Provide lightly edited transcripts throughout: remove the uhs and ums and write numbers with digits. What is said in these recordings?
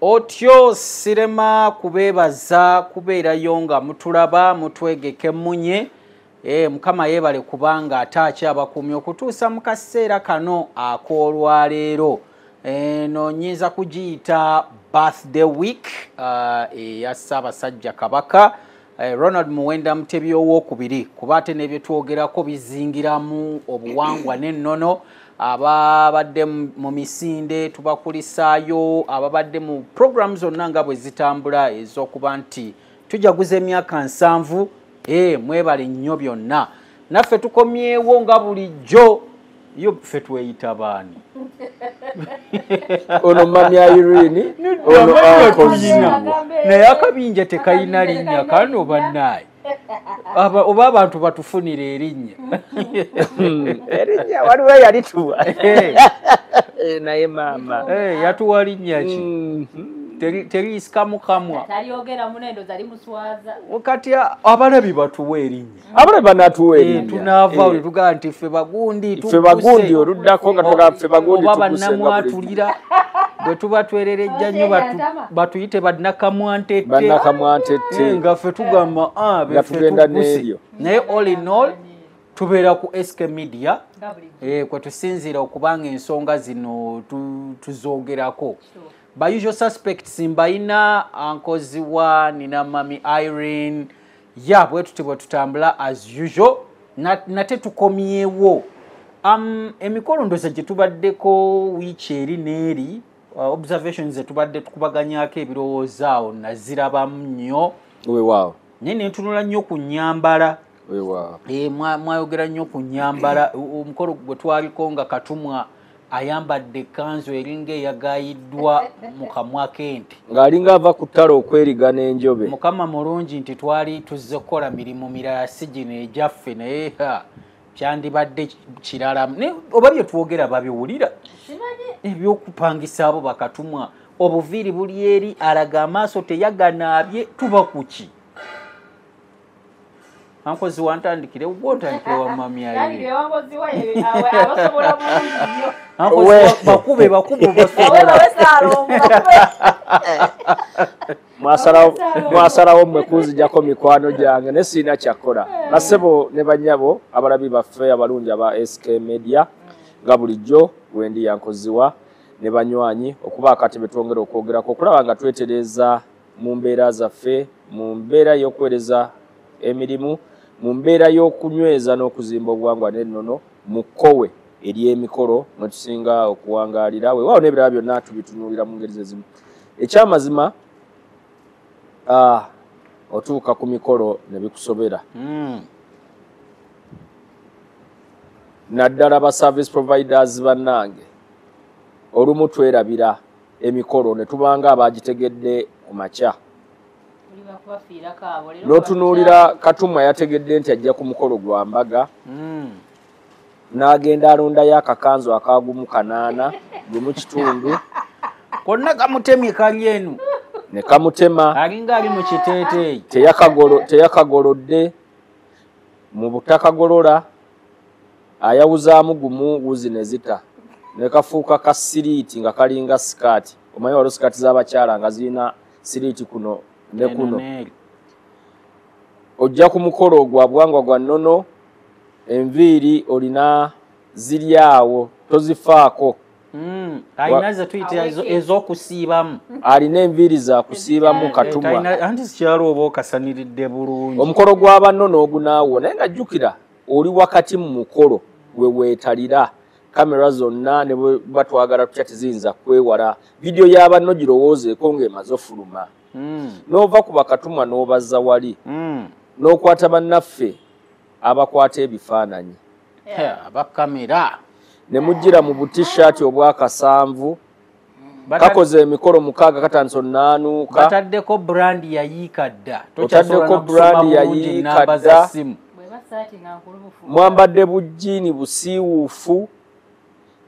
Otyo sirema kubebaza kubeerayo nga mutulaba mutwegeke munye mukama yebale kubanga ataachi abakumye okutuusa mu kaseera kano akoolwaleero no nyinza kugiyita birthday week ya Ssaabasajja Kabaka Ronald Muwenda Mutebi owookubiri kuba ate n'ebyo twogerako bizingiramu obuwangwa n'ennono ababadde mu misinde tubakulisaayo ababadde mu programs zonna nga bwe zitambula ez'okuba nti tujaguza emyaka 7 mwebale nnyo byonna naffe tukomyewo nga bulijjo yo ffe tweyita baani ono Mami Irene ono akozina naye akabinja tekayina linnya kano bannaye oba abantu batufunira erinnya erinnya waliwo yalituwa naye maama yatuwa linnya ki teriisikamu kamwa taliyogera munendo zali muswaza kati abalabi batuwa erinnya abalabi banatuwa erinnya tunaava we tugamba nti ffe bagundi oluddako nga tugamba ffe bagundi oba bannamwatulira bwe tuba twererejja nnyo batuyite bannakamwantette nga ffe tugamba tugenda n'eryo naye all in all tubeera ku SK Media kwe tusinziira okubanga ensonga zino tuzoogerako ba usual suspects mbayina ankoziwa nina Mami Irene bwe tutibwe tutambula as usual nate tukomyewo emikolo ndoza gye tubaddeko wiiki eri n'eri observations zetubadde tukubaganyako ebirowoozo awo nazirabamu nnyo weewaawo naye nentunula nnyo ku nnyambala weewaawo mwayogera nnyo ku nnyambala omukolo gwe twaliko nga Katumwa ayambadde ekkanzu eringa eyagayiddwa mu kamwa k'ente ng'alinga ava ku ttale okweriga n'enjobe mukama mulungi nti twali tuzze kukola mirimu mirala si gino egyaffe naye kyandibadde kirala oba bye twogera babiwulira ebyokupangisa abo Bakatumwa obuviiri buli eri alaga amaaso teyaganaabye tuba kuki ankozi wantandikire gwotandikire wa Mami Irene bakube mwasalawo mmwe kunzijako mikwano gyange ne siina kyakola basebo ne banyabo abalabi baffe abalungi aba SK Media nga bulijjo wendi yankoziwa ne banywanyi okuba akati betwongera okwogerako okulaba nga twetereza mu mbeera zaffe mu mbeera y'okuweereza emirimu mu mbeera y'okunyweza n'okuzimba obuwangwa n'ennono mu kkowe ery'emikolo mwe tusinga okuwangaalira weewaawo n'ebirala byonna tubitunuulira mu ngeri zezimu ekyamazima otuuka ku mikolo ne bikusobera naddala ba service providers bannange olumu twerabira emikolo ne tubanga abagitegedde ku makya n'otunuulira Katumwa yategedde nti ajja ku mukolo gwa mbaga n'agenda alondayo akakanzu akagumu 8 gumu kitundu konna kamutemye kali enu ne kamutema alinga ali mu kiteeteeyi teyakagolodde mu butakagolola ayawuzaamu gumu wuzi ne zita ne kafuuka ka siriiti nga kalinga sikaati omanyi waliwo sikaati z'abakyala nga zirina siriiti kuno ne kuno ojja ku mukolo gwa buwangwa gwa nnono enviiri olina ziri awo tozifaako alina ze tuyita ez'okusiibamu alina enviiri za kusiibamu Katumwa anti sikyalo oba okasaniridde bulungi omukolo gw'abannono ogunaawo naye nga jjukira oli wakati mu mukolo we weetalira kamera zonna ne bwe batwagala tutya teziyinza kwewala vidiyo y'abanno girowoozeeko ng'emaze ofuluma n'ova ku Bakatumwa n'obazza wali n'okwata bannaffe abakwata ebifaananyi abakamera ne mujjira mu butishaati obw'akasanvu kakoze emikolo 6 katandise onnaanuuka bataddeko brandi yayiika dda otaddeko brandi yayiika dda mwambadde bujjiini busiiwuufu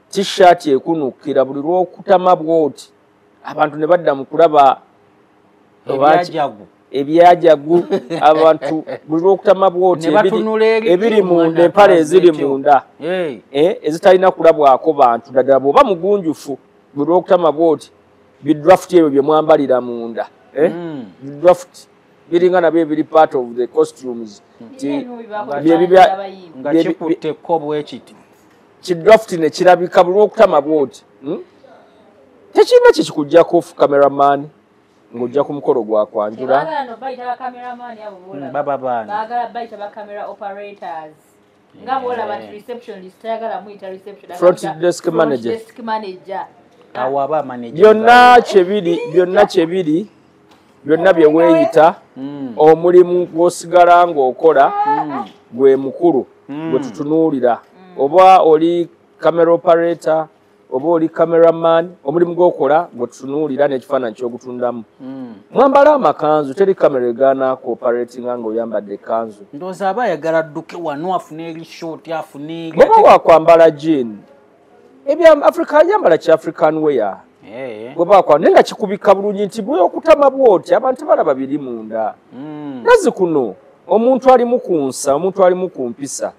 tishaati ekunukkira buli lw'okutama bw'oti abantu ne badda mu kulaba ebyajagu abantu buli lw'okutama bw'oti ebiri munda empale eziri munda ezitalina kulabwako bantu ddala bw'oba mugunjufu buli lw'okutama bw'oti bidraft ebyo bye mwambalira munda bidraft biringa nabyo biri part of the costumes nga kikutteko bwekiti kidraft ne kirabika buli okutama bwoti tekirina kikikugjako off cameraman ng'ojja ku mukolo gwa kwanjula baba baana baagala bayita ba camera operators nga bwolaba nti receptionist tayagala muyita reception front desk manager awo aba manager byonna kyebiri byonna bye weeyita omulimu gw'osigala ng'okola gwe mukulu gwe tutunuulira oba oli camera operator oba oli cameraman omulimu gw'okola gwe tutunuulira n'ekifaananyi ky'ogutundamu mwambala amakanzu teri kamera egaana cooperatinga ng'oyambadde ekanzu ndowooza aba ayagala adduke wano afune eri short afune eri bw'oba waakwambala jean ayambala ki african wear bw'oba wakwambala naye nga kikubika bulungi nti bw'okutama bw'oti abantu balaba biri munda nazi kuno omuntu alimu ku nsa omuntu alimu ku mpisa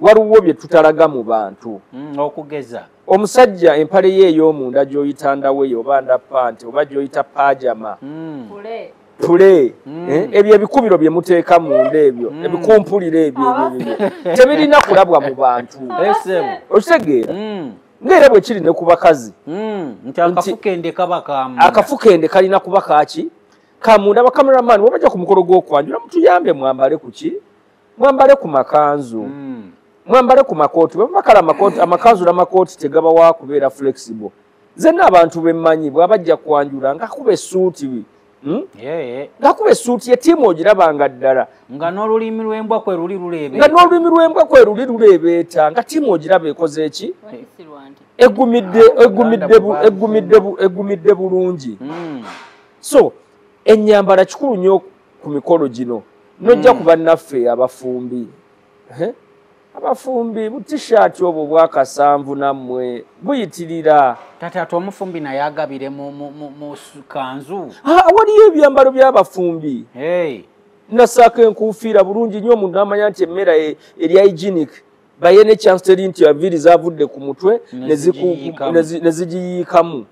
waliwo bye tutalaga mu bantu okugeza omusajja empale ye ey'omunda gy'oyita ndaweyo oba ndapanti oba gy'oyita pajama pule ebyo ebikubiro bye muteeka munda ebyo ebikumpulira ebyo tebirina kulabwa mu bantu okitegeera ng'era bwe kiri ne ku bakazi nti akafukende kaba kamunda akafukende kalina kuba kaki kamunda bakameramani wabajja ku mukolo gw'okwanjula mutuyambe mwambale ku ki mwambale ku makanzu mwambale ku makooti bwebakala amakanzu n'amakooti tegaba wa kubeera flexible zenna abantu bemmanyi bwabajja kwanjula ngakuba essuuti ngakuba essuuti yettiimu ogirabanga ddala nga n'olulimi lw'embwa kwe luli luleebeeta nga ttiimu ogiraba ekoze eki egumidde bulungi so ennyambala kikulu nnyo ku mikolo gino nojja ku bannaffe abafumbi abafumbi butishaati obwo bwakasanvu nammwe buyitirira tata ati omufumbi naye agabire mu kanzu waliyo ebyambalo by'abafumbi nasaako enkuufiira bulungi nnyo omuntu n'amanya nti emmera erya hygienic baye ne chance teri nti aviri zavudde ku mutwe nezigiyiikamu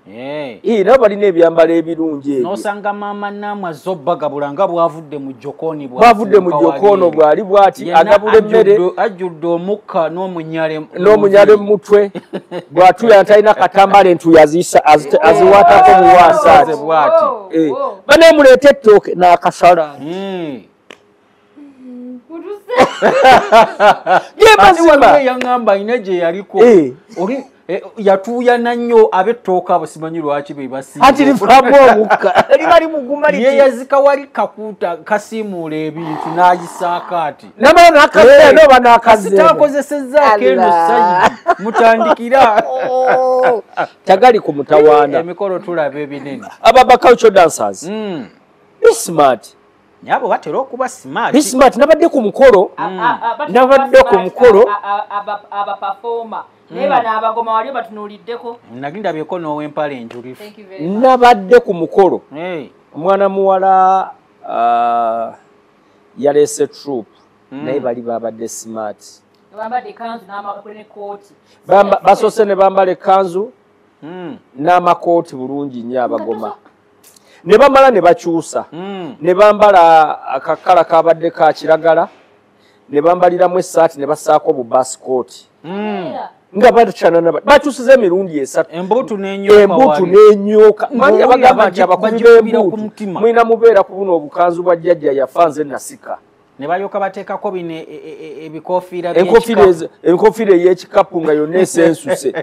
nabo balina ebyambalo ebirungi ebyo n'osanga maama naamwe azobbagabula nga bwavudde mu jokoni bw'ali bw'ati agabula emmere ajjudde omukka n'omunyale mu mutwe bw'atuya ntalina katambala entuuyo aziwaatako buwaasaati bw'ati baneemuleeta ettooke n'akasala yaŋŋamba ayina gye yaliko yatuuya nannyo ab'ettooka abo simanyi lwaki be basiivamu omukka libali muguma ye yazika wali kakuuta kasiimuula ebintu n'agisaako ati noba nakazitakozesezzaako eno sayidi mutandikira tagali ku mutawaana emikolo tulaba ebinene cultural dancers smart nyabo batera okuba smart nabadde ku mukolo abaperformer neba n'abagoma wali batunuuliddeko nagindabyeko n'ow'empale enjulifu nabadde ku mukolo omwana muwala yaleese troop naye bali babadde smart basoose ne bambala ekanzu n'amakooti bulungi nnyo abagoma ne bamala ne bakyusa ne bambala akakala kabadde ka kiragala ne bambaliramu essaati ne basaako bubasikoti nga bakyusiza emirundi esatu embuutu n'enyoka manyi abagamba nti abakubi b'embuutu mulina mubeera ku buno obukanzu bwa jjajja yafa nze nasika ne balyoka bateekako bino ebikoofiira enkofiira ey'ekikapu nga yonna esensuse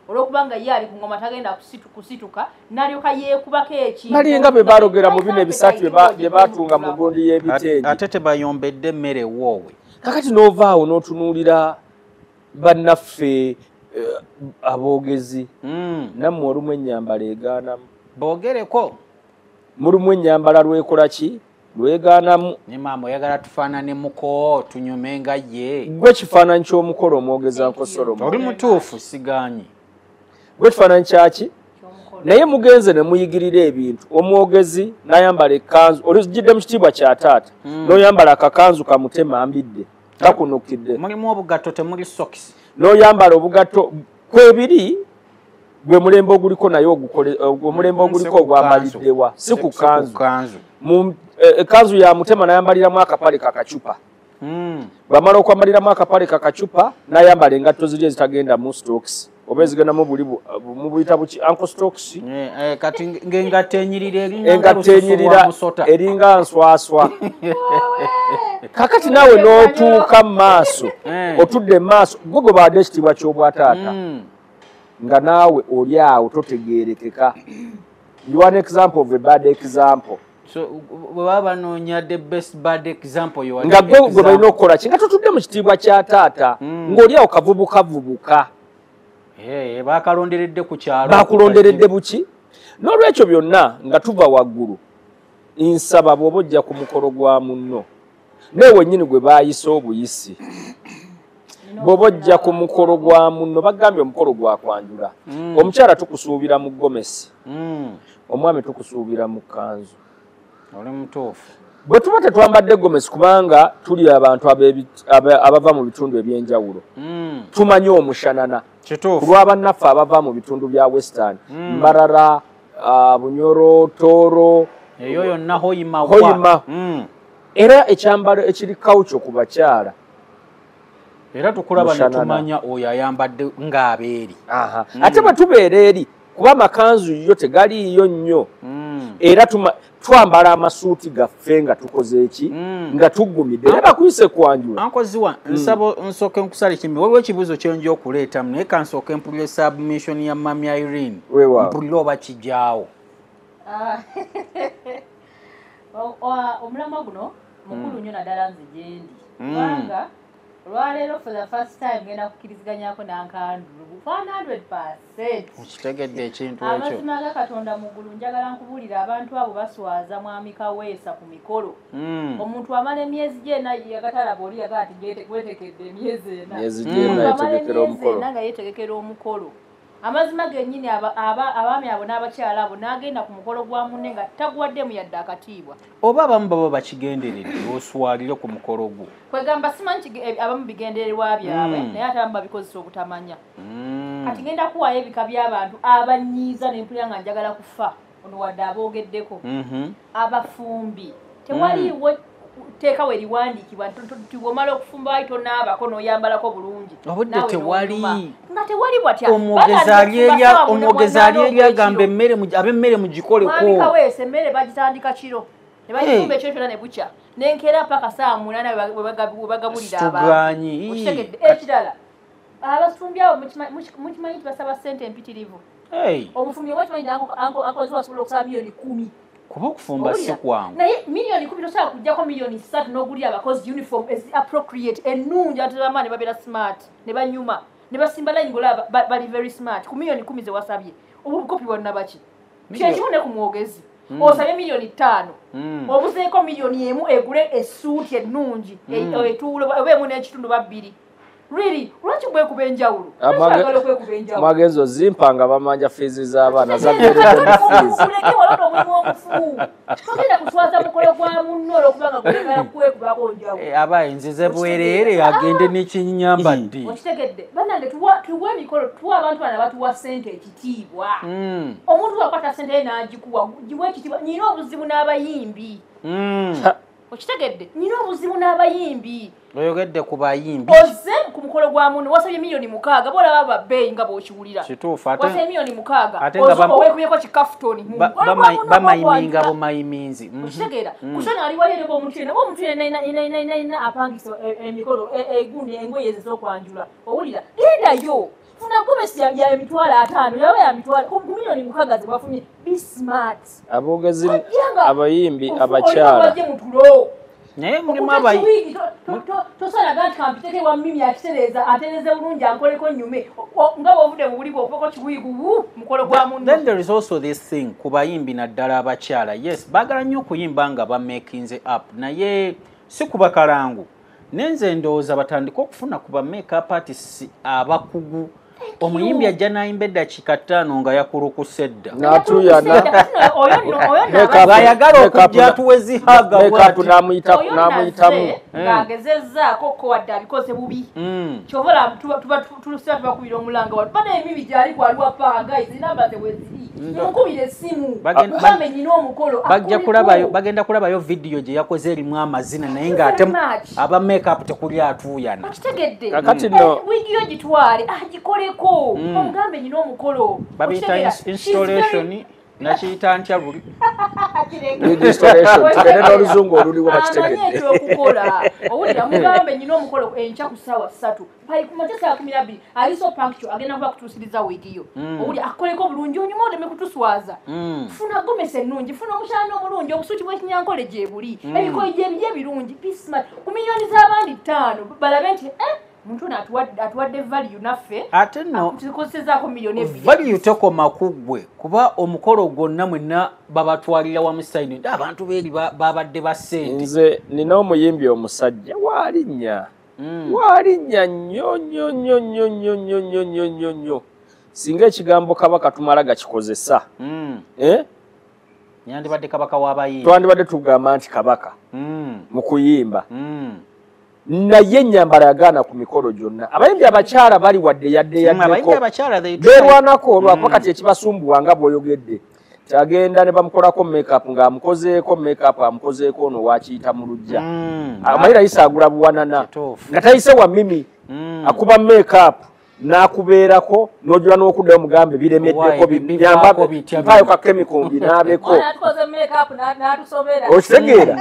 olwokubanga ye ali ku ngoma tagenda kusituka n'alyoka yeekubako ekintu balinga be balogera mu bino ebisaatu bye baatunga mu gundi y'ebitengi ate tebayombedde emmere ewoowe kakati n'ovaawo n'otunuulira bannaffe aboogezi nammwe olumu ennyambala egaanamu boogereko mulimu ennyambala lwekola ki lwegaanamu ne maama oyagala tufaanane muko tunyume nga ye gwe kifaananyi ky'omukolo omwogezanko Solomon oli mutuufu sigaanyi gwe kifaananyi kyaki naye mugenze ne muyigirira ebintu omwogezi n'ayambala ekkanzu olijjidde mu kitiibwa kya taata n'oyambala akakanzu kamutema mbidde takunukidde mulimu obugatto temuli socks n'oyambala obugatto kwebiri gwe mulembe oguliko naye omulembe oguliko ogwamaliddewa si ku kanzu ekanzu ya mutema nayambaliramu akapale kakacupa bwamala okwamaliramu akapale kakacupa nayambala engatto ziri ezitagenda mu stocks oba ezigendamu buli mubuyita buki ankle stocks kati ng'engatto enyirira eringa nswaswa kakati naawe n'otuuka mu maaso otudde mu maaso gwe gwe baadde ekitiibwa ky'obwataata nga naawe oli awo totegeerekeka you are an example of a bad example so bwe baba banoonya the best bad example nga gwe balina okukola ki nga totudde mu kitiibwa kya taata ng'oli awo kavubukavubuka bakalonderedde ku kyalo bakulonderedde buki n'olwekyo byonna nga tuva waggulu nsaba bw'oba ojja ku mukolo gwa munno newe nnyini gwe baayisa obuyisi bw'oba ojja ku mukolo gwa munno bagambye omukolo gwa kwanjula omukyala tukusuubira mu gomesi omwami tukusuubira mu kanzu oli mutuufu bwe tuba tetwambadde gomesi kubanga tuli abantu abava mu bitundu eby'enjawulo tumanyi omushanana kulwabannaffe abava mu bitundu bya western mbarara bunyoro tooro eyo yonna hoyima era ekyambalo ekiri kawuco ku bakyala era tukulaba ne tumanya oyo ayambadde ng'abeeri ate bwe tubeera eri kuba amakanzu yo tegaliiyo nnyo era twambala amasuuti gaffe nga tukoze eki nga tuggumidde era bakuyise kwanjula ankoziwa nsaba nsooke nkusala kimbi waliwo ekibuuzo kyenja okuleetamu naye kansooke mpulire submission ya mami Irene mpulire oba kijaawo omulamwa guno mukulu nnyo naddala nze gyendi kubanga olwaleero for the first time ngenda kukkiriziganyako nankandulu 100%. Ukitegedde ekintu ekyo. Amazima ga Katonda muggulu njagala nkubuulira abantu abo baswaza mwami Kaweesa ku mikolo. Omuntu amala emyezi gyena yagatalaba oli yaga ati gwetekedde emyezi ena. Emyezi gyena yetegekera omukolo. Nanga yetegekera omukolo. Amazima gennyini abaami abo n'abakyala abo n'agenda ku mukolo gwa munne nga taguwaddemu yadde akatiibwa. Oba abamu baba bakigenderedde oswalire ku mukolo gwo. Kwegamba simanyi abamu bigendererwa byabwe naye ate abamu babikozesa obutamanya. Kati ngenda kuwaayo ebika by'abantu abanyiiza n'empulira nga njagala kufa ono wadde aboogeddeko. Abafumbi tewaliwo teeka we liwandiikibwa tibwomala okufumba wayi tonaabako n'oyambalako bulungi. Obudde tewali nga tewali bwatya omwogezi ali eri agamba ab'emmere mugikoleko. Mwami Kaweesa emmere bagitandika kiro ne bagifumba ekiro kyonna ne bukya n'enkeera paka saa 8 we bagabulira abantu. Okitegedde ekirala abafumbi abo mukimanyi tibasaba ssente empitirivu. Omufumbi oba kimanyi akozesa asobola okusaba miliyoni 10. Kuba okufumba si kwangu. Naye miliyoni 10 tosobola kujjako miliyoni 3 n'ogulira abakozi uniform is appropriate ennungi ate bamaani ne babeera smart ne banyuma ne basimba layini ng'olaba bali very smart ku miliyoni 10 ze wasabye obukopi bwonna baki kyekimu ne ku mwogezi osabye miliyoni 5 obuzeeko miliyoni 1 egule essuuti ennungi etuule oba emu n'ekitundu babbiri. Really, lwaki bwekuba enjawulo? Magenzo zimpanga bamanja fizi z'abaana zageredde mu fizi. Uleke walono omulimu omufu. Togenda kuswaza mukolo gwa munno olwokubanga gwegala kwekubako njawulo. Abaye nzize bwereere agende n'ekinyambadde. Okitegedde. Bannange tuwa emikolo tuwa abantu bana batuwa ssente ekitiibwa. Omuntu wakwata ssente ye n'agikuwa giwe ekitiibwa. Nyina obuzibu n'abayimbi. Okitegedde nyina obuzibu n'abayimbi. Oyogedde ku bayimbi. Oze ku mukolo gwa munno wasabye miliyoni 6 bola baba bbeeyi nga bw'okiwulira. Kituufu ate wasabye miliyoni 6 ozo weekubiyeko kikafutoni bamayiminga bumayiminzi. Okitegeera kusana ali wayo nebo omuntu ina apangisa emikolo egundi engoye ez'okwanjula owulira gendayo funa gomesi ya emitwalo 5 yawe ya mitwalo ku miliyoni 6 zebafunye be smart. Aboogezi abayimbi abakyala naye mulimu abayi tosala gati kampiteke wa mimi akitereza atereze bulungi ankoleko nyume nga bwovudde mu buli bwopoko kiwiigu mukolo gwa munno. Then there is also this thing ku bayimbi naddala abakyala. Yes, baagala nnyo okuyimba nga bamakinze up naye si kuba kalangu nenze ndowooza batandika okufuna ku ba make-up artists abakugu omuyimbi ajja n'ayimba eddakiika 5 nga yakulukusedda n'atuyana bayagala okujja atuwezihaga n'amuyitamu ng'agezezzaako ko wadde abikoze bubi kyobola tuba tukubira omulanga wano bana emibi gyali gwaliwa panga ezinamba teweziri nimukubira essimu mugambe nyina omukolo bagenda kulabayo vidiyo gye yakoze erimu amazina naye ng'ate aba makeup tekuli atuuyana okitegedde kakati no wigiyo gitwale agikoleko omugambe nyina omukolo babiyita installation nakiyita ntya buli installation tugende n'oluzungu oluliwo bakitegedde okukola owulira mugambe nyina omukolo enkya ku ssaawa 3 kumakya saa 12 aliso pankyo agenda kuba kutuusiriza wigiyo owulira akoleko bulungi onyuma oleme kutuswaza funa gomesa ennungi funa omukyano omulungi obusuuti bw'ekinyankole gye buli ebikoyi gyebijye birungi pismat ku miliyoni z'abandi 5 balabe nti muntu atuwadde value naffe ate no tukozesezzaako miliyoni 2 value tekoma kuggwe kuba omukolo gwonna mwenna babatwalira wamu sayini abantu beeri babadde basente nze nina omuyimbi omusajja waalinnya nnyo singa ekigambo kabaka tumala gakikozesa yandibadde kabaka w'abayimbi twandibadde tugamba nti kabaka mu kuyimba naye ennyambala yagaana ku mikolo gyonna abayimbi abakyala bali wadde yaddeyaddeko beerwanako olwakwa kati ekibasumbuwa nga bw'oyogedde kyagenda ne bamukolako makeup ng'amukozeeko makeup amukozeeko ono wakiyita mu lujja amalira yisa agula buwanana nga tayise wa mimi akuba makeup n'akubeerako n'ojula n'okuddayo mugambe biremeddeko mpaayo ka chemical mbinaabeko okitegeera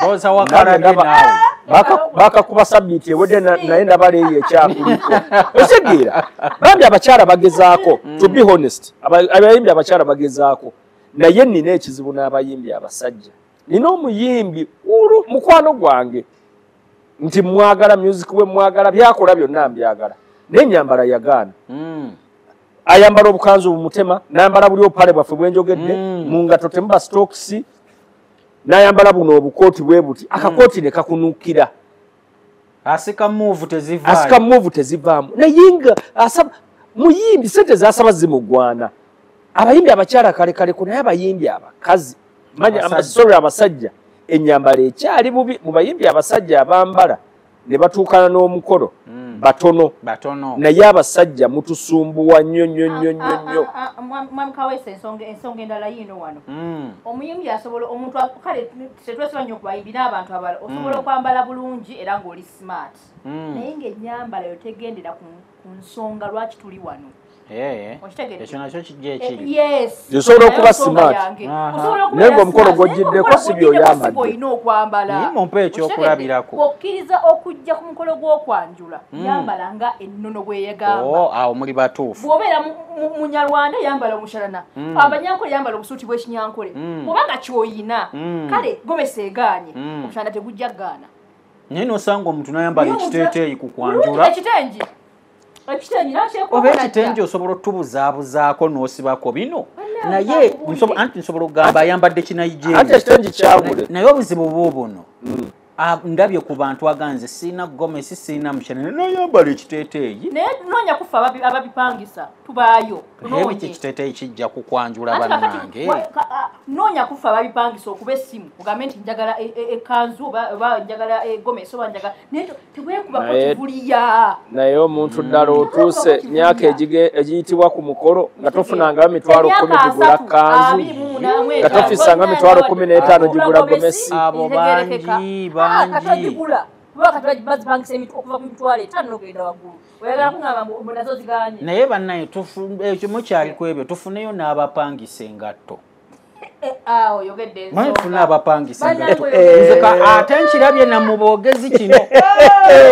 bakakuba sabbiiti ewedde naye ndabaleeyo ekyakuliko okitegeera bambi abakyala bagezaako to be honest abayimbi abakyala bagezaako naye nina ekizibu n'abayimbi abasajja nina omuyimbi mukwano gwange nti mwagala music we mwagala byakola byonna mbyagala n'ennyambala yagaana ayambala obukanzu bumutema n'ayambala buli obupale bwaffe bwenjogedde mu ngato temuba stokisi n'ayambala buno obukooti bwe buti akakooti ne kakunuukira asika move tezivaamu naye nga muyimbi sente zasaba zimugwana abayimbi abakyala kalekaleko naye abayimbi abakazi sorry abasajja ennyambala ekyali bubi mu bayimbi abasajja abambala ne batuukana n'omukolo batono naye abasajja mutusumbuwa nnyo mwami Kaweesa ensonga endala yiino wano omuyimbi asobola omuntu kale tetwesiba nnyo ku bayimbi n'abantu abala osobola okwambala bulungi era ng'oli smart naye ng'ennyambala yo tegendera ku nsonga lwaki tuli wano ekyo nakyo kijja ekiri osobola okuba smart naye ng'omukolo gw'ogiddeko si by'oyambadde olina okwambala mumpe ekyokulabirako okkiriza okujja ku mukolo gw'okwanjula yambala nga ennono bweyegamba awo muli batuufu bw'obeera munyalwanda yambala omushalana abanyankole yambala obusuuti bw'ekinyankole obanga kyoyina kale gomesa egaanye omushalana tegujja gaana naye nosanga omuntu nayambala ekiteeteeyi ku kwanjula oba ekitengi osobola otubuzaabuzaako n'osibako bino naye anti nsobola okugamba ayambadde kinaijeeri naye obuzibu buubuno ndabye ku bantu aganze siina gomesi siina mukyana nayambala ekiteeteeyi naye noonya kufa ababipangisa tubaayo ebiki ekiteeteeyi kijja kukwanjula bannange noonya kufa ababipangisa okuba essimu ogambe nti njagala ekanzu oba njagala egomesi oba njagala naye tebwekubako kivuliya naye omuntu ddala otuuse myaka egiyitibwa ku mukolo nga tofunanga 10,000 gigula kanzu nga tofisanga 15,000 gigula gomesi abo bangi naye bannaye ekyo mukyaliko ebyo tufuneyo n'abapangisa engatto tufune abapangisa engatto ate nkirabye namubogezi kino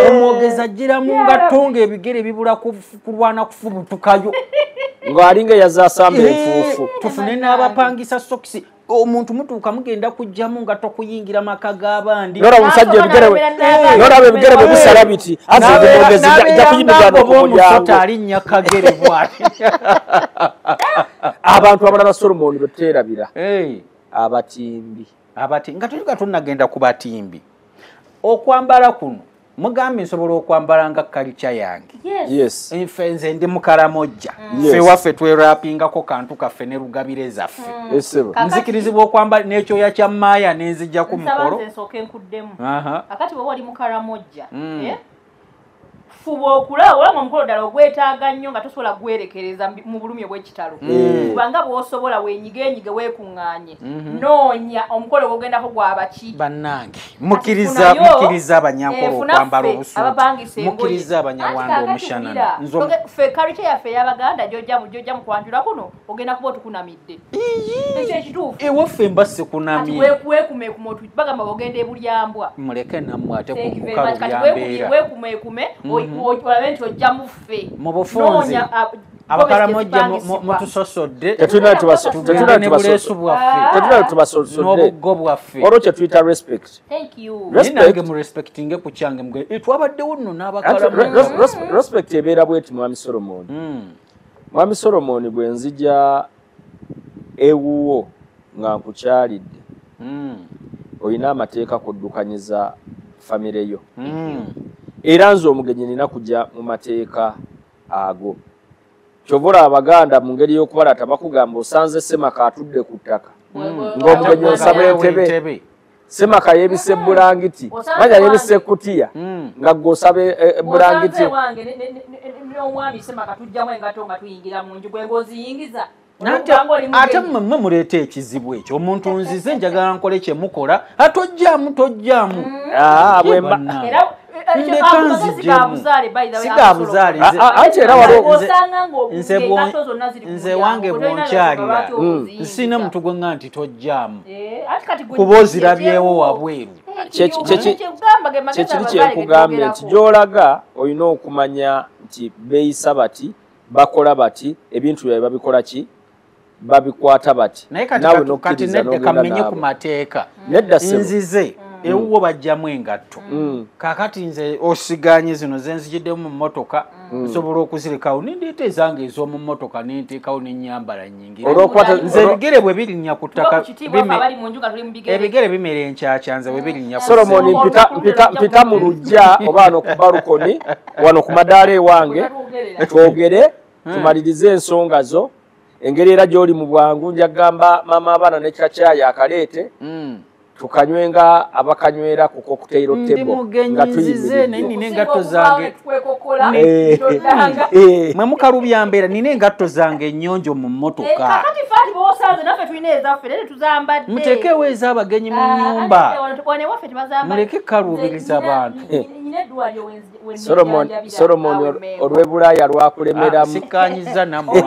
omwogezi ajjira mu ngatto ng'ebigere bibula kulwana kufubutukayo ng'alinga yazasamba enfuufu tufune n'abapangisa sokisi omuntu mutuuka mugenda kujjamu nga tokuyingira maka g'abandi nora omusajja ebigere bwe bisala biti azimogezi ja kuyimigana okumulyango alinnya kagere bwati abantu abalala Solomon beterabira abatimbi nga tuliga tunnagenda ku batimbi okwambala kuno mugambe nsobola okwambala nga culture yange yes nfe nze ndi Mukaramojja Yes. ffe waffe twerapingako kantu kaffe ne rugabire zaffe esebo nzikirizibwa okwambala n'ekyoya kya maaya nenzijja ku mukolo nsooke nkuddemu Aha. akati bwe wali Mukaramojja fuba okulaba olanga omukolo ddala ogwetaaga nnyo nga tosobola gwerekereza mu bulumi obw'ekitalo kubanga bw'osobola wenyigenyige weekuŋŋaanye noonya omukolo gwogendako gwabaki bannange mukkiriza abanyankolo okwambala obusuuti mukkiriza abanyarwanda omushanana ffe kalite yaffe ey'Abaganda gy'ojja mu kwanjula kuno ogenda kuba otukunamidde ekyo ekituufu ewaffe mba sikunamye weekumeekuma bagamba bogenda ebulyambwa muleke nammwe ate kati weekumeekume olabe nti ojja mu ffe mu bufunze Abakaramojja mutusosodde nebuleesu bwaffe n'obuggo bwaffe olwo kye tuyita respect nange mu respectinge ku kyange twabaddewo nno n'Abakaramojja respect ebeera bweti mwami Solomon mwami Solomon bwe nzija ewuwo nga nkukyalidde olina amateeka kuddukanyiza famire yo era nze omugenyi nina kujja mu mateeka ago kyovula Abaganda mu ngeri y'okubalata bakugamba osanze Semaka atudde ku ttaka ng'omugenyi osaba entebe Semaka yeebise ebbulangiti manya yeebise ekkutiya nga gwe osaba ebbulangiti omwami Semaka tujjamu engato nga tuyingira mu nju gwe ng'oziyingiza ate mmwe muleeta ekizibu ekyo omuntu nzize njagala nkole kye mukola atojjaamu tojjaamu bwemba sigabuzaale anti era waliwo nze wange bwonkyalira sina muntu gwe nga nti tojjaamu kuba ozirabyewo wabweru kyekiri kyenkugambye nti gy'olaga olina okumanya nti beeyisa bati bakola bati ebintu byabwe babikola ki babikwata bati naye kati nedde kamenye ku mateeka nedda nzize ewuwo bajjamu engatto kakati nze osiganye zino zenzigiddemu mu mmotoka nsobola okuzirekawo nindeeta ezange ez'omu mmotoka nenteekawo nenyambala nyingi nze ebigere bwe birinnya ku ttaka ebigere bimera enkyakya nze bwe birinnya Solomon mpita mu lujja oba wano ku balukoni wano ku madaala ewange twogere tumalirize ensonga zo engeri era gy'oli mu bwangu njagamba maama abaana ne kacaayi akaleete tukanywenga abakanywera ku cocktail table nga tuyimiridde nina engatto zange mwe mukalubya mbeera nina engatto zange ennyonjo mu mmotoka muteekewo ez'abagenyi mu nnyumba muleke kalubiriza abantu Solomon olw'ebulaaya lwakulemeramu sikanyiza nammwe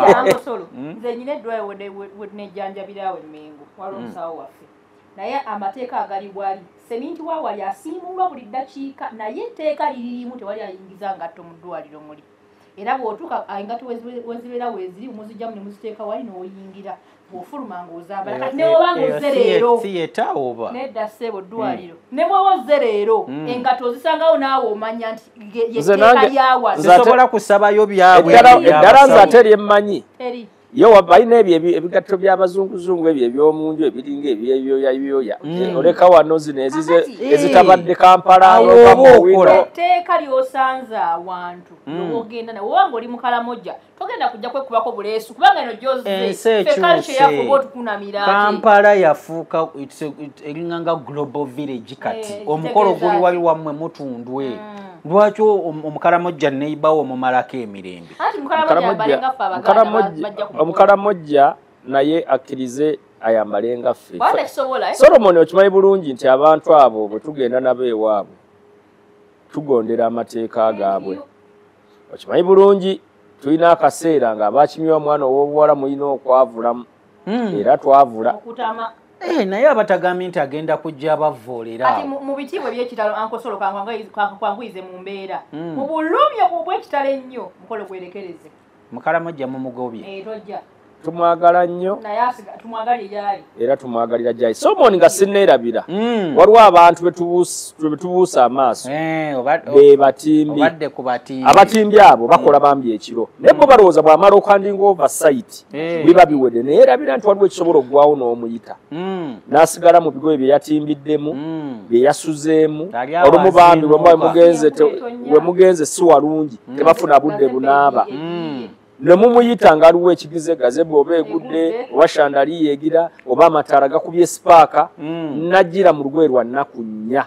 nze nyina eddwaliro wenejjanjabirawo emmengo waliwo omusawo waffe naye amateeka agali bwali seminti waawali asiimulwa buli ddakiika naye etteeka liririmu tewali ayingiza ngatto mu ddwaliro muli era bw'otuuka engatto wezibeera weeziri muzijjamu ne muziteeka wali n'oyingira bw'ofuluma ng'ozambala kati ne bw'obanga ozze leero nedda ssebo ddwaliro ne bw'oba ozze leero engatto ozisangawo naawe omanya nti yetteeka lyawa zisobola kusabayo byabwe eddala nze ate lyemmanyi yo balina ebyo ebigatto by'abazunguzungu ebyo eby'omunju ebiringa ebyebyoya oleka wano zino ezitabadde Kampala etteeka lyosanze awantu ogenda nawe wanga oli Mukaramojja togenda kujja kwekubako buleesu kubanga eno gyozeotukunamira Kampala yafuuka eringanga global village kati omukolo guli wali wammwe mutundwe lwaki Omukaramojja neibawo omumalako emirembe Omukaramojja naye akkirize ayambale nga ffe Solomon okimanyi bulungi nti abantu abo bwe tugenda nabo ewaabwe tugondera amateeka gaabwe okimanyi bulungi tulina akaseera nga abakimya omwana ow'obuwala mulina okwavulamu era twavula naye abatagambye nti agenda kujja abavvoolera ati mu bitiibwa ebyekitalo ankosolo kwanguyize mu mbeera mu bulumyo bw'ekitalo ennyo mukolo gwerekereze Mukaramojja mumugobye tojja tumwagala nnyo era tumwagalira jai Solomon nga sinneerabira waliwo abantu betubuusa amaaso be batimbi abatimbi abo bakola bambi ekiro naye bo balowooza bw'amala okandinga oversight biba biwedde naye erabira nti waliwo ekisobola okuggwawo n'omuyita n'asigala mu bigoye bye yatimbiddemu bye yasuzeemu olumu bambi we mugenze si walungi tebafuna budde bunaaba ne mumuyita nga aliwo ekigize gazebo oba egudde oba shandali yeegira oba amataala gakubye sipaaka najjira mu lugoye lwa nnaku nnya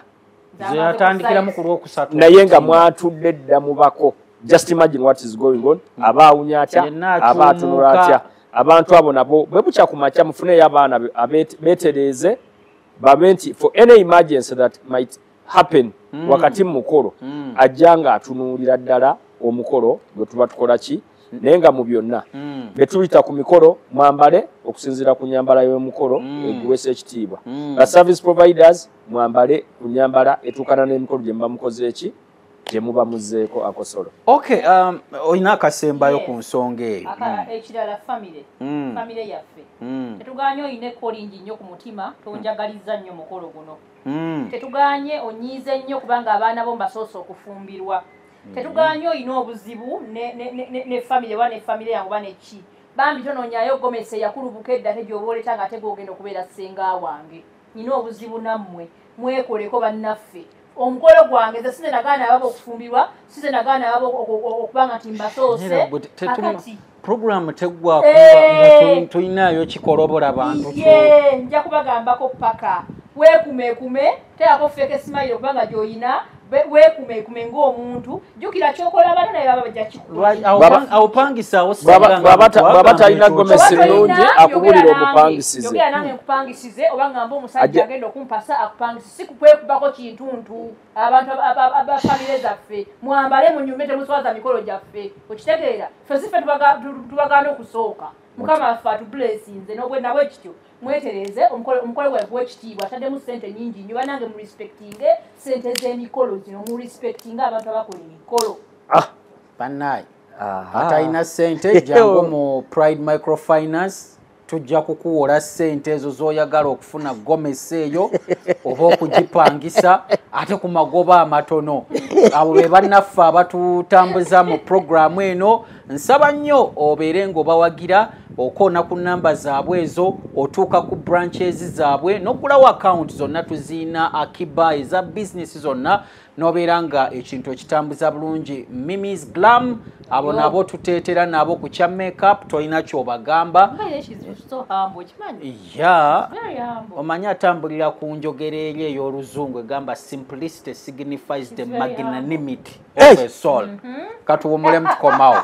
naye nga mwatudde dda mu bako. Just imagine what is going on. Aba awunya atya aba atunula atya abantu abo nabo bwe bukya ku makya mufuneyo abaana beetereeze babe nti for any emergency that might happen wakati mu mukolo ajja nga atunuulira ddala omukolo gwe tuba tukola ki naye nga mu byonna betuyita ku mikolo mwambale okusinziira ku nyambala y'omukolo egiwesa ekitiibwa ba service providers mwambale ku nyambala etuukana n'emikolo gye muba mukoze eki gye muba muzzeeko akosolo. Okay, olina akasembayo ku nsonga eyo ekirala famire yaffe tetuganye oyina ekkolingi nnyo ku mutima tonjagaliza nnyo mukolo guno tetuganye onyiize nnyo kubanga abaana bo mbasoose okufumbirwa tetuganye oyina obuzibu ne famire wa ne famire yangu baneki bambi tonoonyayo gomese yakulubuka edda tegyoba oleta nga tegogenda okubeera ssenga wange nina obuzibu nammwe mwekoleko bannaffe omukolo gwange nze size nagaana ababo okufumbirwa size nagaana ababo okubanga nti mbasoose akati program tegwa tulinayo kikolobola bantu nja kubagambako paka weekumeekume teako feke simayiro kubanga gy'oyina weekumeekume ng'omuntu jjukira kyokola abantu naye baba bajja awupangisawo bw'aba talina gomesi nnungi akubulira omupangisize yogera nange nkupangisize oba ngamba omusajja agenda okumpasa akupangisize si kukwekubako kintuntu abantu abafamire zaffe mwambale munyume temuswaza mikolo gyaffe okitegeera ffe si ffe tubagaana okusooka mukama waffe atubulesinze nabwe kityo mwetereze omukolo gwaffe w'ekitiibwa ataddemu ssente nnyingi nnyo banange mu respectinge ssente z'emikolo zino mu respectinge abantu abakola emikolo bannaye atalina ssente jangu mu Pride Microfinance tujja kukuwola ssente ezo z'oyagala okufuna gomesi eyo oba okugipangisa ate ku magoba amatono abo be bannaffe abatutambuza mu programu eno nsaba nnyo obeere ng'obawagira okoona ku namba zaabwe ezo otuuka ku branches zaabwe n'oggulawo account zonna tuziina akiba eza bizinesi zonna n'obeera nga ekintu ekitambuza bulungi. Mimi's Glam abo nabo tuteetera nabo ku kya makeup tolina ky'obagamba omanyi atambulira ku njogera eri ey'oluzungu egamba simplicity signifies the magnanimity of a soul katuwumulemu tukomawo